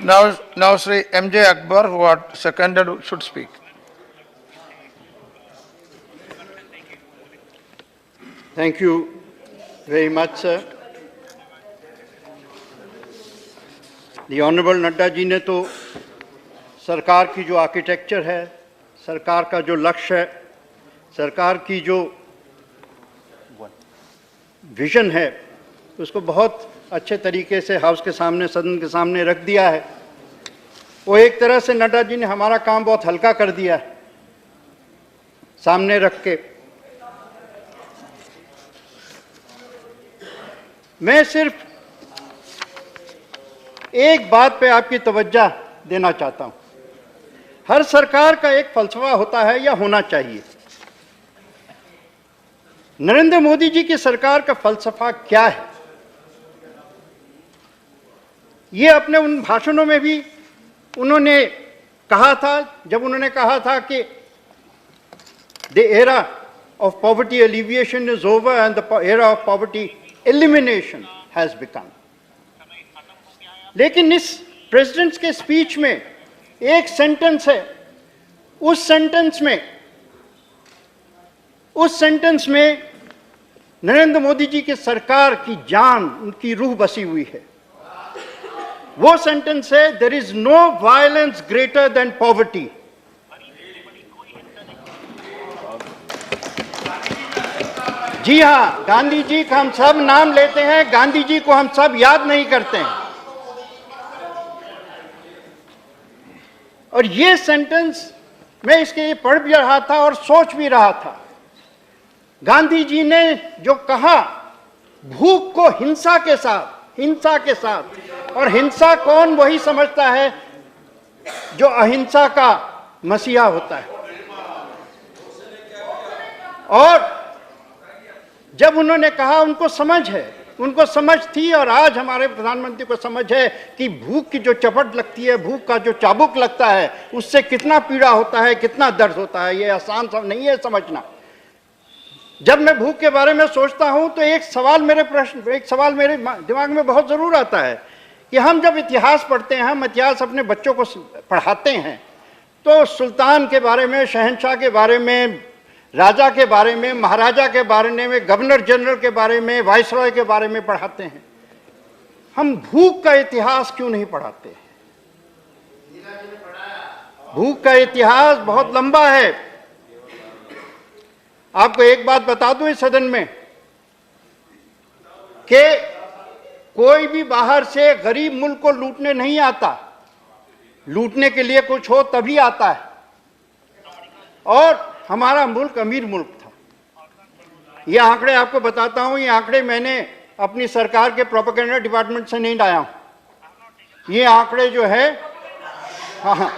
Now Sri M.J. Akbar, who are seconded, should speak. Thank you very much, sir. The Honorable Nadda ji ने तो सरकार की जो architecture है, सरकार का जो लक्ष्य है, सरकार की जो विजन है, उसको बहुत अच्छे तरीके से हाउस के सामने, सदन के सामने रख दिया है। वो एक तरह से नड्डा जी ने हमारा काम बहुत हल्का कर दिया है सामने रख के। मैं सिर्फ एक बात पे आपकी तवज्जो देना चाहता हूं। हर सरकार का एक फलसफा होता है या होना चाहिए। नरेंद्र मोदी जी की सरकार का फलसफा क्या है? ये अपने उन भाषणों में भी उन्होंने कहा था, जब उन्होंने कहा था कि the era of poverty alleviation is over and the era of poverty elimination has become. लेकिन इस प्रेसिडेंट के स्पीच में एक सेंटेंस है, उस सेंटेंस में नरेंद्र मोदी जी की सरकार की जान, उनकी रूह बसी हुई है। वो सेंटेंस है, there is no violence greater than poverty. जी हां, गांधी जी का हम सब नाम लेते हैं, गांधी जी को हम सब याद नहीं करते हैं। और ये सेंटेंस मैं इसके पढ़ भी रहा था और सोच भी रहा था। गांधी जी ने जो कहा, भूख को हिंसा के साथ, और हिंसा कौन वही समझता है जो अहिंसा का मसीहा होता है। और जब उन्होंने कहा, उनको समझ थी, और आज हमारे प्रधानमंत्री को समझ है कि भूख की जो चपट लगती है, भूख का जो चाबुक लगता है, उससे कितना पीड़ा होता है, कितना दर्द होता है। ये आसान नहीं है समझना। जब मैं भूख के बारे में सोचता हूं तो एक सवाल मेरे दिमाग में बहुत जरूर आता है कि हम जब इतिहास पढ़ते हैं, हम इतिहास अपने बच्चों को पढ़ाते हैं, तो सुल्तान के बारे में, शहंशाह के बारे में, राजा के बारे में, महाराजा के बारे में, गवर्नर जनरल के बारे में, वाइसरॉय के बारे में पढ़ाते हैं। हम भूख का इतिहास क्यों नहीं पढ़ाते? भूख का इतिहास बहुत लंबा है। आपको एक बात बता दूं इस सदन में कि कोई भी बाहर से गरीब मुल्क को लूटने नहीं आता, लूटने के लिए कुछ हो तभी आता है। और हमारा मुल्क अमीर मुल्क था। ये आंकड़े आपको बताता हूं, ये आंकड़े मैंने अपनी सरकार के प्रोपेगेंडा डिपार्टमेंट से नहीं लाया हूं। ये आंकड़े जो है, हाँ,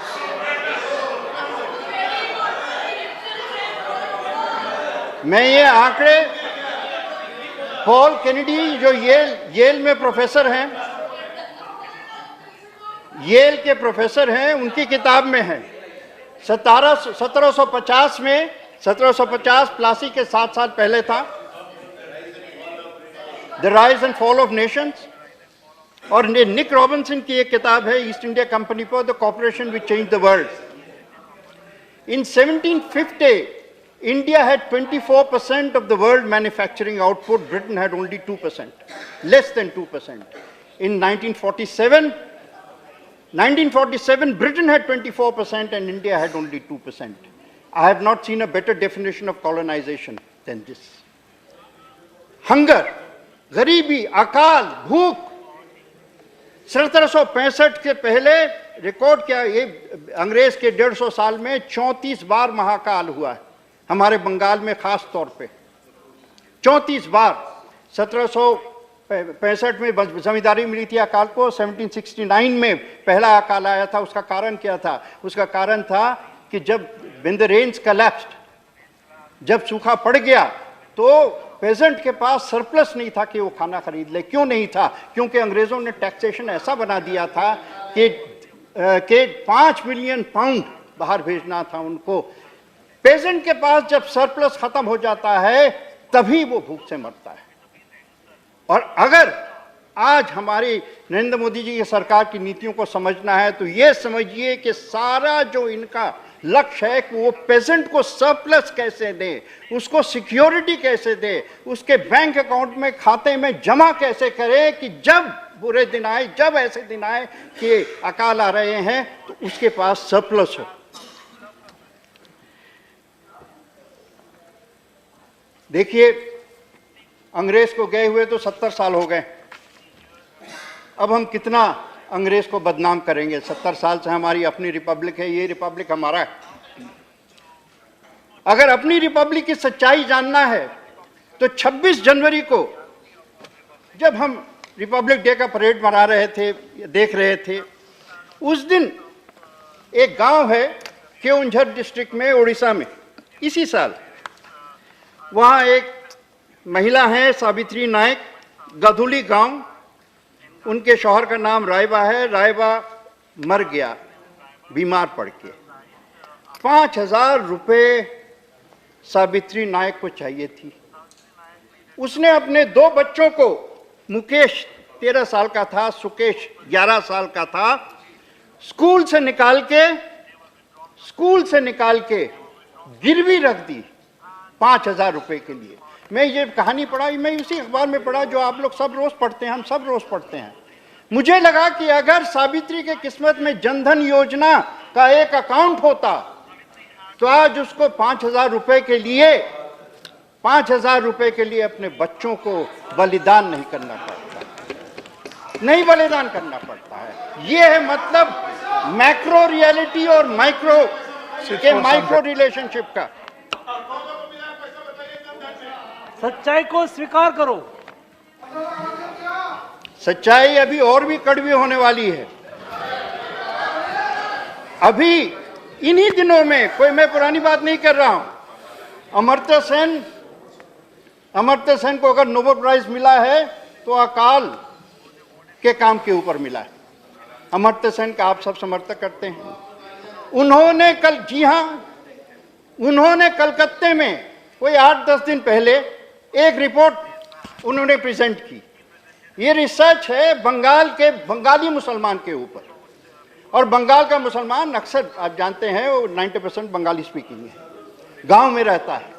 मैं ये आंकड़े पॉल केनेडी जो येल में प्रोफेसर हैं, येल के प्रोफेसर हैं, उनकी किताब में है। 1750 में, 1750 प्लासी के 7 साल पहले था, the rise and fall of Nations. और निक रॉबिन्सन की एक किताब है, ईस्ट इंडिया कंपनी पर, the corporation which change the world. In 1750 India had 24% of the world manufacturing output. Britain had only 2%, less than 2%. In 1947, Britain had 24% and India had only 2%. I have not seen a better definition of colonization than this. Hunger, गरीबी, अकाल, भूख, 1765 के पहले record किया, ये अंग्रेज के 150 साल में 34 बार महाकाल हुआ है हमारे बंगाल में, खास तौर पे 34 बार। 1765 में जमींदारी मिली थी अकाल को, 1769 में पहला अकाल आया था। उसका कारण क्या था? उसका कारण था कि जब when the rains collapsed, जब सूखा पड़ गया, तो पेजेंट के पास सरप्लस नहीं था कि वो खाना खरीद ले। क्यों नहीं था? क्योंकि अंग्रेजों ने टैक्सेशन ऐसा बना दिया था कि 5 मिलियन पाउंड बाहर भेजना था उनको। पेजेंट के पास जब सरप्लस खत्म हो जाता है, तभी वो भूख से मरता है। और अगर आज हमारी नरेंद्र मोदी जी की सरकार की नीतियों को समझना है तो ये समझिए कि सारा जो इनका लक्ष्य है कि वो पेजेंट को सरप्लस कैसे दे, उसको सिक्योरिटी कैसे दे, उसके बैंक अकाउंट में खाते में जमा कैसे करे कि जब बुरे दिन आए, जब ऐसे दिन आए कि अकाल आ रहे हैं तो उसके पास सरप्लस हो। देखिए, अंग्रेज को गए हुए तो 70 साल हो गए। अब हम कितना अंग्रेज को बदनाम करेंगे? 70 साल से हमारी अपनी रिपब्लिक है, ये रिपब्लिक हमारा है। अगर अपनी रिपब्लिक की सच्चाई जानना है तो 26 जनवरी को जब हम रिपब्लिक डे का परेड मना रहे थे, देख रहे थे, उस दिन एक गांव है केओंझर डिस्ट्रिक्ट में, उड़ीसा में, इसी साल वहां एक महिला है सावित्री नायक, गधुली गांव, उनके शौहर का नाम रायबा है। रायबा मर गया बीमार पड़ के। 5,000 रुपये सावित्री नायक को चाहिए थी। उसने अपने 2 बच्चों को, मुकेश 13 साल का था, सुकेश 11 साल का था, स्कूल से निकाल के गिरवी रख दी 5,000 रुपये के लिए। मैं ये कहानी पढ़ा, मैं उसी अखबार में पढ़ा जो आप लोग सब रोज पढ़ते हैं, हम सब रोज पढ़ते हैं। मुझे लगा कि अगर सावित्री के किस्मत में जनधन योजना का एक अकाउंट होता तो आज उसको 5,000 रुपये के लिए अपने बच्चों को बलिदान नहीं करना पड़ता है। ये है मतलब मैक्रो रियलिटी और माइक्रो रिलेशनशिप का। सच्चाई को स्वीकार करो। सच्चाई अभी और भी कड़वी होने वाली है। अभी इन्हीं दिनों में, मैं पुरानी बात नहीं कर रहा हूं, अमर्त्य सेन को अगर नोबेल प्राइज मिला है तो अकाल के काम के ऊपर मिला है। अमर्त्य सेन का आप सब समर्थक करते हैं। उन्होंने कलकत्ते में कोई 8-10 दिन पहले एक रिपोर्ट उन्होंने प्रेजेंट की। ये रिसर्च है बंगाली मुसलमान के ऊपर, और बंगाल का मुसलमान अक्सर आप जानते हैं वो 90% बंगाली स्पीकिंग है, गांव में रहता है।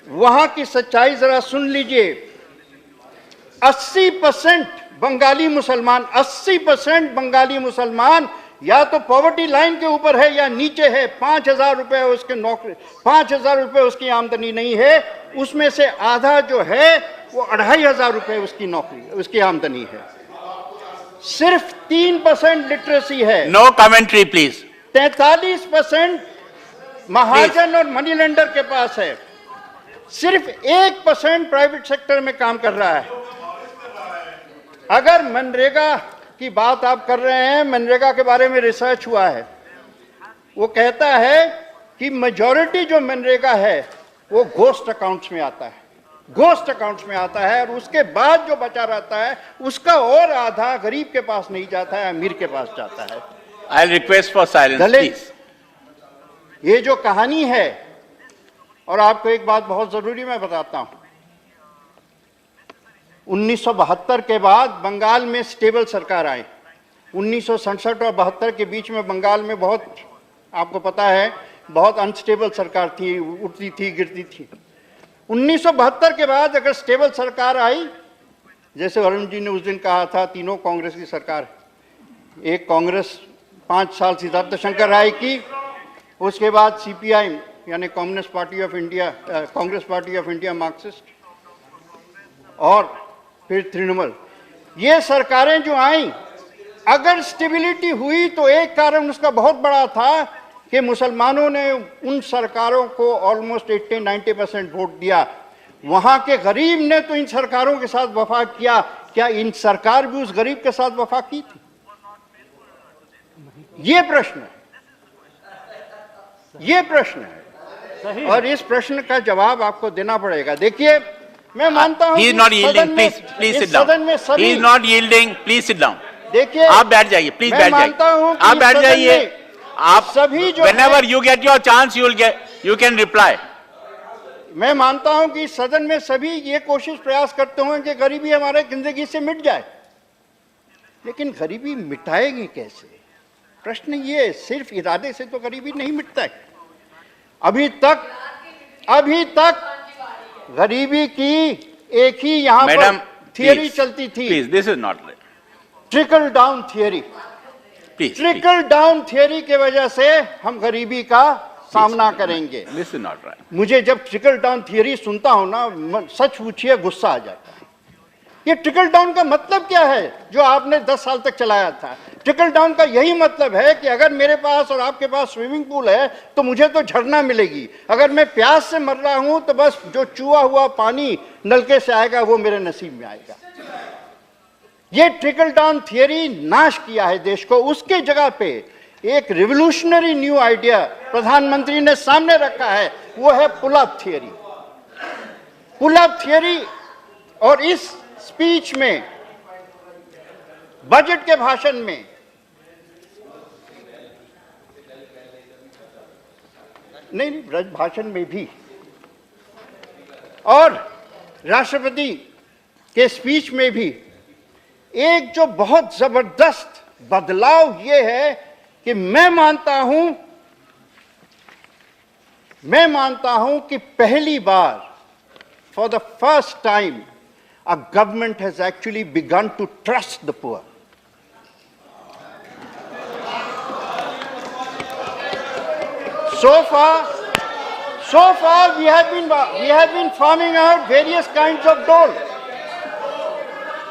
वहां की सच्चाई जरा सुन लीजिए। 80% बंगाली मुसलमान या तो पॉवर्टी लाइन के ऊपर है या नीचे है। 5,000 रुपए उसके नौकरी, 5,000 रुपए उसकी आमदनी नहीं है। उसमें से आधा जो है वो 2,500 रुपए उसकी आमदनी है। सिर्फ 3% लिटरेसी है। No commentary please. 43% महाजन और मनी लेंडर के पास है। सिर्फ 1% प्राइवेट सेक्टर में काम कर रहा है। अगर मनरेगा की बात आप कर रहे हैं, मनरेगा के बारे में रिसर्च हुआ है, वो कहता है कि मेजॉरिटी जो मनरेगा है वो घोस्ट अकाउंट्स में आता है, और उसके बाद जो बचा रहता है उसका और आधा गरीब के पास नहीं जाता है, अमीर के पास जाता है। I request for silence please. ये जो कहानी है, और आपको एक बात बहुत जरूरी मैं बताता हूं, 1972 के बाद बंगाल में स्टेबल सरकार आई। 1967 और 72 के बीच में बंगाल में बहुत, आपको पता है, बहुत अनस्टेबल सरकार थी, उठती थी गिरती थी। 1972 के बाद अगर स्टेबल सरकार आई, जैसे वरुण जी ने उस दिन कहा था, तीनों कांग्रेस की सरकार। एक कांग्रेस 5 साल सिद्धार्थ शंकर राय की, उसके बाद सीपीआई यानी Congress party of India Marxist, और फिर तृणमूल। ये सरकारें जो आई, अगर स्टेबिलिटी हुई तो एक कारण उसका बहुत बड़ा था कि मुसलमानों ने उन सरकारों को ऑलमोस्ट 80-90% वोट दिया। वहां के गरीब ने तो इन सरकारों के साथ वफा किया। क्या इन सरकार भी उस गरीब के साथ वफा की थी? ये प्रश्न है, और इस प्रश्न का जवाब आपको देना पड़ेगा। देखिए, मैं मानता हूं He is not yielding. Please sit down. He is not yielding. Please sit down. देखिए, आप बैठ जाइए, प्लीज बैठ जाइए। आप बैठ जाइए। आप सभी जो whenever you get your chance, you can reply. मैं मानता हूं कि सदन में सभी ये कोशिश प्रयास करते हों कि गरीबी हमारे जिंदगी से मिट जाए, लेकिन गरीबी मिटाएगी कैसे? प्रश्न ये है, सिर्फ इरादे से तो गरीबी नहीं मिटता है। अभी तक गरीबी की एक ही यहां पर थियरी चलती थी, please, this is not right, trickle down theory. Please, trickle down theory के वजह से हम गरीबी का सामना करेंगे। This is not right. मुझे जब ट्रिकल डाउन थियरी सुनता हूं ना, सच पूछिए गुस्सा आ जाता है। ये ट्रिकल डाउन का मतलब क्या है जो आपने 10 साल तक चलाया था? ट्रिकल डाउन का यही मतलब है कि अगर मेरे पास और आपके पास स्विमिंग पूल है तो मुझे तो झरना मिलेगी, अगर मैं प्यास से मर रहा हूं तो बस जो चूहा हुआ पानी नलके से आएगा वो मेरे नसीब में आएगा। ये ट्रिकल डाउन थियरी नाश किया है देश को। उसके जगह पे एक रिवोल्यूशनरी न्यू आइडिया प्रधानमंत्री ने सामने रखा है, वो है pull up theory. Pull up theory, और इस स्पीच में, बजट के भाषण में नहीं, भाषण में भी और राष्ट्रपति के स्पीच में भी एक जो बहुत जबरदस्त बदलाव ये है कि मैं मानता हूं कि पहली बार, for the first time, a government has actually begun to trust the poor. So far we have been farming out various kinds of dole.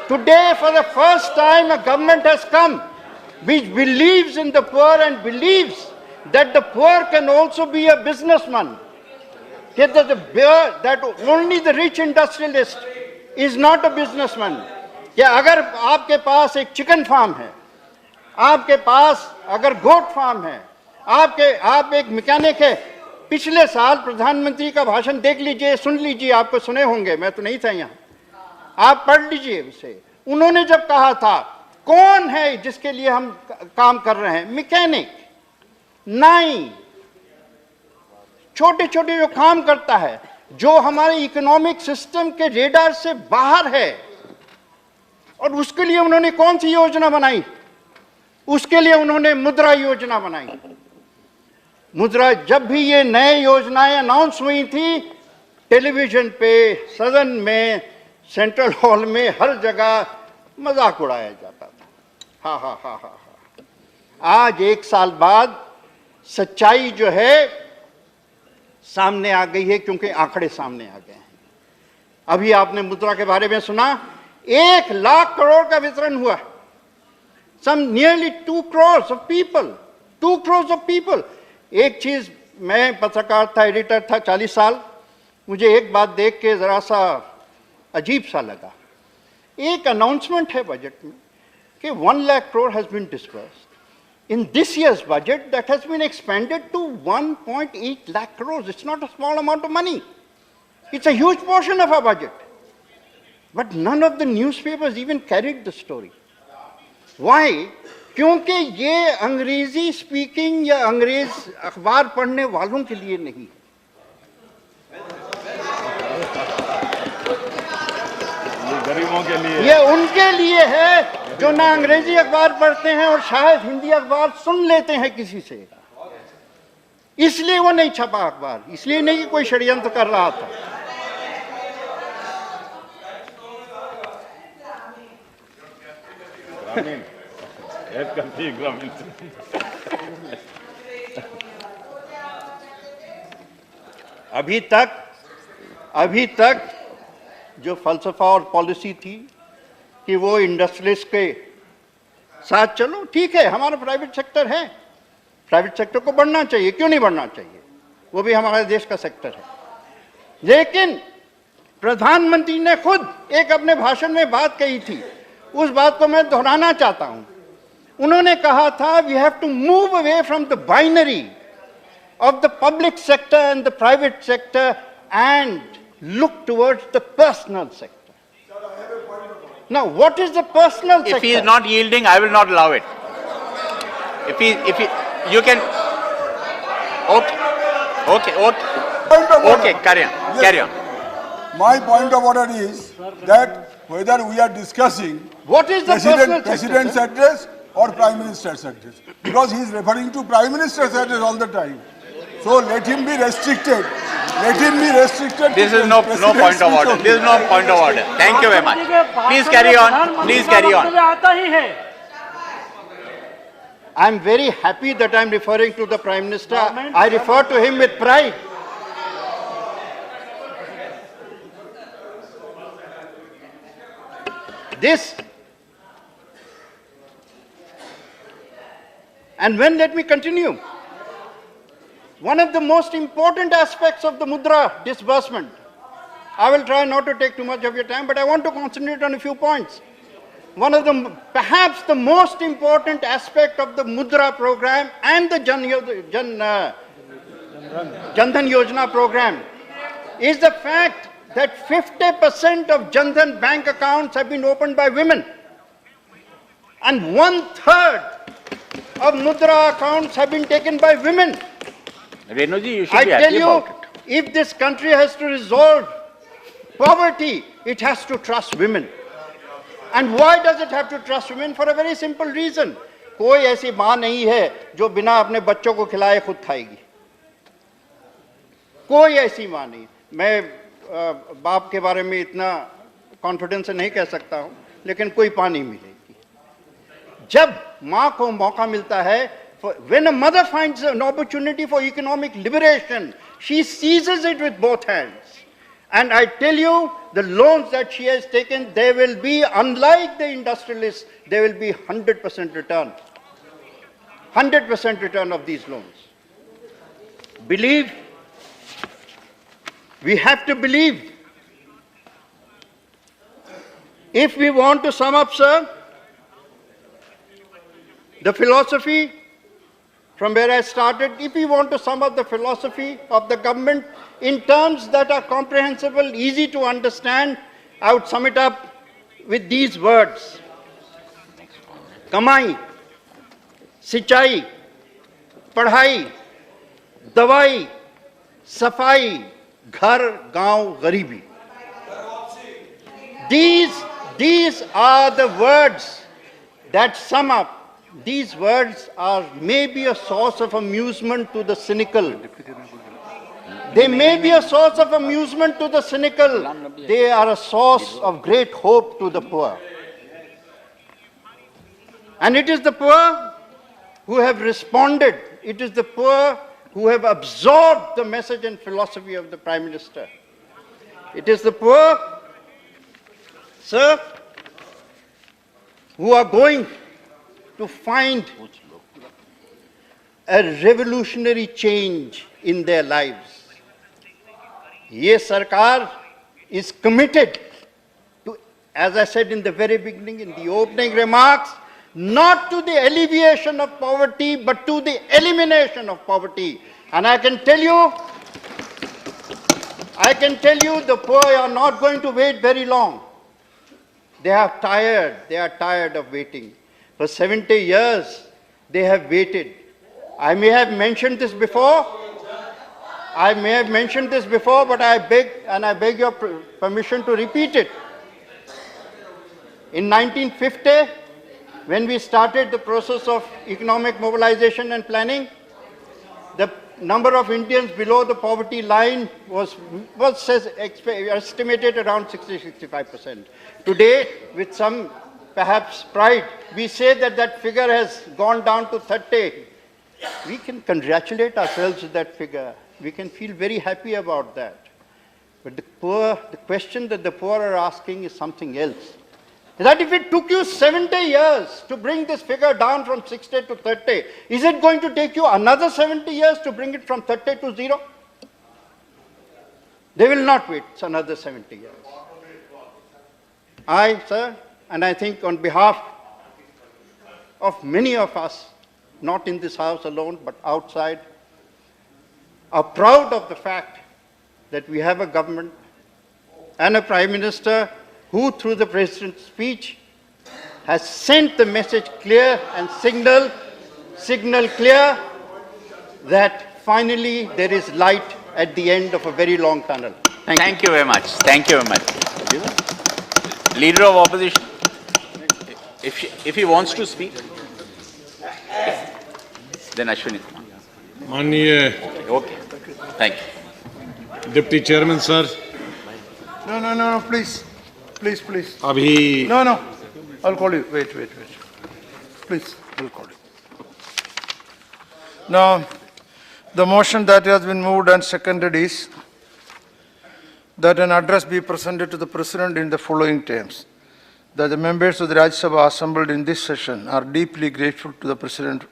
Today, for the first time, a government has come which believes in the poor and believes that the poor can also be a businessman. That only the rich industrialist is not a businessman. क्या अगर आपके पास एक chicken farm है, आपके पास अगर goat farm है, आप एक मैकेनिक है। पिछले साल प्रधानमंत्री का भाषण देख लीजिए, सुन लीजिए, आपको सुने होंगे, मैं तो नहीं था यहाँ, आप पढ़ लीजिए उसे। उन्होंने जब कहा था कौन है जिसके लिए हम काम कर रहे हैं, मैकेनिक, नाई, छोटे छोटे जो काम करता है, जो हमारे इकोनॉमिक सिस्टम के रेडार से बाहर है। और उसके लिए उन्होंने कौन सी योजना बनाई? उसके लिए उन्होंने मुद्रा योजना बनाई। मुद्रा, जब भी ये नए योजनाएं अनाउंस हुई थी, टेलीविजन पे, सदन में, सेंट्रल हॉल में, हर जगह मजाक उड़ाया जाता था। हा हा हा हा हा। आज 1 साल बाद सच्चाई जो है सामने आ गई है, क्योंकि आंकड़े सामने आ गए हैं। अभी आपने मुद्रा के बारे में सुना, 1 लाख करोड़ का वितरण हुआ। सम nearly 2 crores of people, 2 crores of people। एक चीज, मैं पत्रकार था, एडिटर था 40 साल, मुझे एक बात देख के जरा सा अजीब सा लगा। एक अनाउंसमेंट है बजट में कि 1 lakh crore has been disbursed. In this year's budget, that has been expanded to 1.8 lakh crores. It's not a small amount of money. It's a huge portion of our budget. But none of the newspapers even carried the story. Why? क्योंकि ये अंग्रेजी speaking या अंग्रेज अखबार पढ़ने वालों के लिए नहीं, गरीबों के लिए, ये उनके लिए है जो ना अंग्रेजी अखबार पढ़ते हैं और शायद हिंदी अखबार सुन लेते हैं किसी से। इसलिए वो नहीं छपा अखबार, इसलिए नहीं कि कोई षड्यंत्र कर रहा था। अभी तक जो फलसफा और पॉलिसी थी कि वो इंडस्ट्रियलिस्ट के साथ चलो, ठीक है, हमारा प्राइवेट सेक्टर है, प्राइवेट सेक्टर को बढ़ना चाहिए, क्यों नहीं बढ़ना चाहिए, वो भी हमारे देश का सेक्टर है। लेकिन प्रधानमंत्री ने खुद एक अपने भाषण में बात कही थी, उस बात को मैं दोहराना चाहता हूं। उन्होंने कहा था, we have to move away from the binary of the public sector and the private sector and look towards the personal sector. Now, what is the personal sector? If he is not yielding, I will not allow it. If he, you can, okay. Point of order. Okay, carry on, Yes. carry on. My point of order is that whether we are discussing What is the personal President's sector, address or Prime Minister's address, because he is referring to Prime Minister's address all the time. So let him be restricted. Let him be restricted. This to is no President's point of speech order. only. This is no point of order. Thank you very much. Please carry on. Please carry on. आता ही है I am very happy that I am referring to the Prime Minister. Government- I refer to him with pride. This, and when, let me continue. One of the most important aspects of the Mudra disbursement, I will try not to take too much of your time, but I want to concentrate on a few points. One of the, perhaps the most important aspect of the Mudra program and the Jan Dhan Yojana program is the fact that 50% of Jan Dhan bank accounts have been opened by women. And 1/3 of Mudra accounts have been taken by women. Renuji, you should I be tell happy you, about it. if this country has to resolve poverty, it has to trust women. And why does it have to trust women? For a very simple reason. कोई ऐसी माँ नहीं है जो बिना अपने बच्चों को खिलाए खुद खाएगी. कोई ऐसी माँ नहीं. मैं बाप के बारे में इतना कॉन्फिडेंस से नहीं कह सकता हूँ, लेकिन कोई पानी मिलेगी. जब माँ को मौका मिलता है, when a mother finds an opportunity for economic liberation, she seizes it with both hands. And I tell you, the loans that she has taken, they will be, unlike the industrialists, they will be 100% return. 100% return of these loans. Believe, we have to believe. If we want to sum up, sir, the philosophy from where I started, if we want to sum up the philosophy of the government in terms that are comprehensible, easy to understand, I would sum it up with these words. Kamai, सिंचाई, पढ़ाई, दवाई, सफाई, घर, गांव, गरीबी. These are the words that sum up. These words are maybe a source of amusement to the cynical. They may be a source of amusement to the cynical. They are a source of great hope to the poor. And it is the poor who have responded. It is the poor who have absorbed the message and philosophy of the Prime Minister. It is the poor, sir, who are going to find a revolutionary change in their lives. Ye Sarkar is committed to, as I said in the very beginning, in the opening remarks, not to the alleviation of poverty, but to the elimination of poverty. And I can tell you, the poor are not going to wait very long. They are tired of waiting. For 70 years, they have waited. I may have mentioned this before, but I beg your permission to repeat it. In 1950, when we started the process of economic mobilization and planning, the number of Indians below the poverty line was estimated around 60-65%. Today, with some perhaps pride, we say that figure has gone down to 30. We can congratulate ourselves with that figure. We can feel very happy about that. But the question that the poor are asking is something else. That if it took you 70 years to bring this figure down from 60 to 30, is it going to take you another 70 years to bring it from 30 to 0? They will not wait another 70 years. I, sir, and I think on behalf of many of us, not in this house alone, but outside, are proud of the fact that we have a government and a Prime Minister who, through the President's speech, has sent the message clear and signal clear that finally there is light at the end of a very long tunnel. Thank you very much. Thank you very much. Leader of opposition, if he wants to speak, then Ashwini Kumar. माननीय Okay. Thank you. Deputy chairman sir, No, please. Please. अभी No. I'll call you. Wait. Please, I'll call you. Now, the motion that has been moved and seconded is that an address be presented to the President in the following terms. That the members of the Rajya Sabha assembled in this session are deeply grateful to the President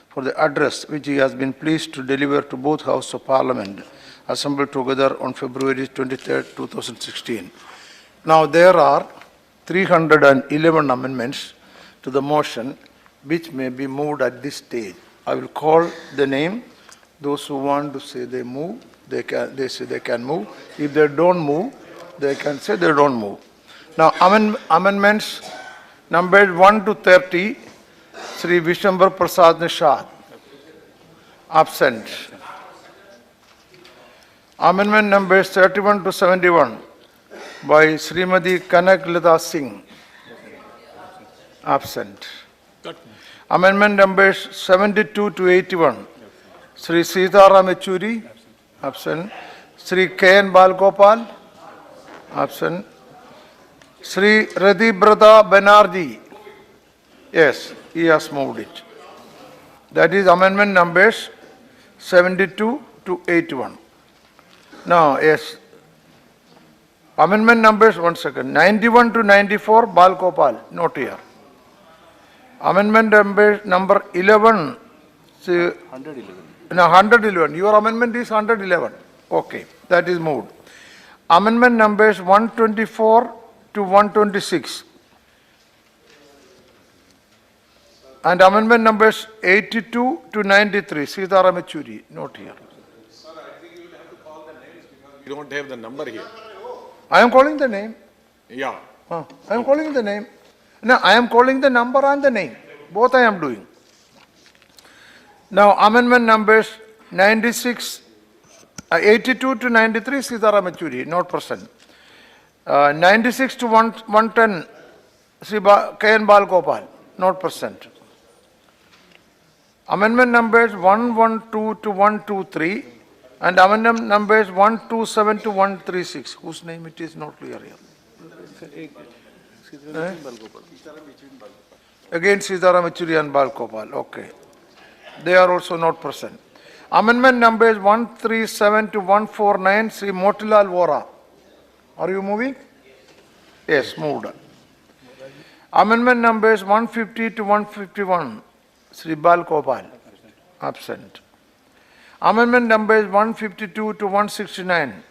for the address which he has been pleased to deliver to both Houses of Parliament assembled together on February 23, 2016. Now, there are 311 amendments to the motion which may be moved at this stage. I will call the name. Those who want to say they move, they say they can move. If they don't move, they can say they don't move. Now, amendments numbered 1 to 30, Sri Vishwambar Prasad Nishad, absent. Amendment numbers 31 to 71 by Srimati Kanak Lata Singh, absent. Amendment numbers 72 to 81, Sri Sitaram Yechury, absent. Sri K.N. Balgopal, absent. Sri Radibrata Banerjee, yes, he has moved it. That is amendment numbers 72 to 81. Now, yes, amendment numbers, 91 to 94, Balgopal, not here. Amendment number 11, 111. Your amendment is 111. Okay, that is moved. Amendment numbers 124 to 126. And amendment numbers 82 to 93, Sitaram Yechury, not here. you don't have the number here. I am calling the name. Yeah. I am calling the name. No, I am calling the number and the name. Both I am doing. Now, amendment numbers 96, 82 to 93, Sitaram Yechury, not present. 96 to 110, Sri K.N. Balgopal, not present. Amendment numbers 112 to 123 and amendment numbers 127 to 136, whose name it is not clear here. Again, Sitaram Yechury and Balgopal, okay. They are also not present. Amendment numbers 137 to 149, Sri Motilal Vora. Are you moving? Yes, moved. Amendment numbers 150 to 151, Sri Balgopal, absent. Amendment numbers 152 to 169,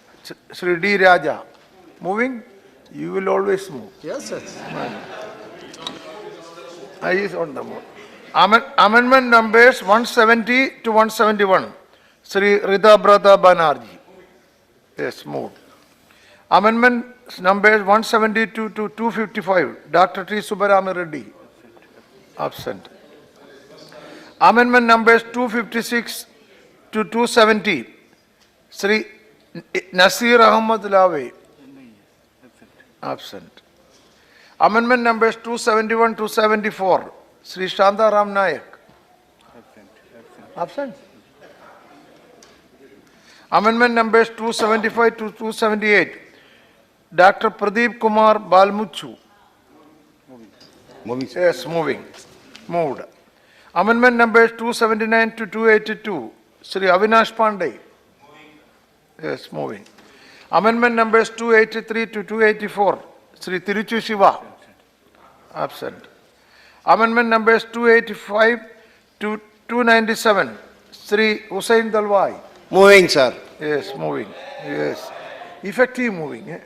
Sri D. Raja. Moving? You will always move. Yes, sir. I is on the move. Amendment numbers 170 to 171, Sri Radibrata Banerjee. Yes, moved. Amendment numbers 172 to 255, Dr. T. Subbarami Reddy, absent. Amendment numbers 256 to 270, Sri Nasir Ahmad Lave, absent. Amendment numbers 271 to 74, Sri Shantaram Nayak, absent. Amendment numbers 275 to 278, Dr. Pradeep Kumar Balmuchu. Moving. Yes, moving. Moved. Amendment numbers 279 to 282, Sri Avinash Pandey. Yes, moving. Amendment numbers 283 to 284, Sri Tiruchu Shiva. Absent. Amendment numbers 285 to 297, Sri Hussain Dalwai. Moving, sir. Yes, moving. Yes. Effective moving. Eh?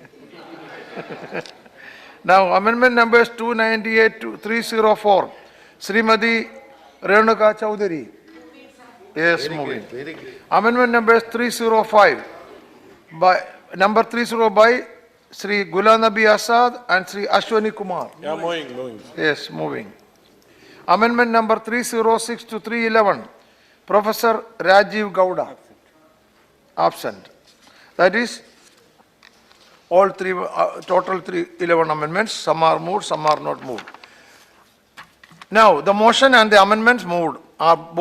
Now, amendment numbers 298 to 304, Srimati Renuka Chaudhary. Yes, moving. Amendment numbers 305, number 30 by Sri Ghulam Nabi Azad and Sri Ashwini Kumar. Yeah, moving. Yes, moving. Amendment number 306 to 311, Professor Rajiv Gowda. Absent. That is, all three, total 11 amendments, some are moved, some are not moved. Now, the motion and the amendments moved are both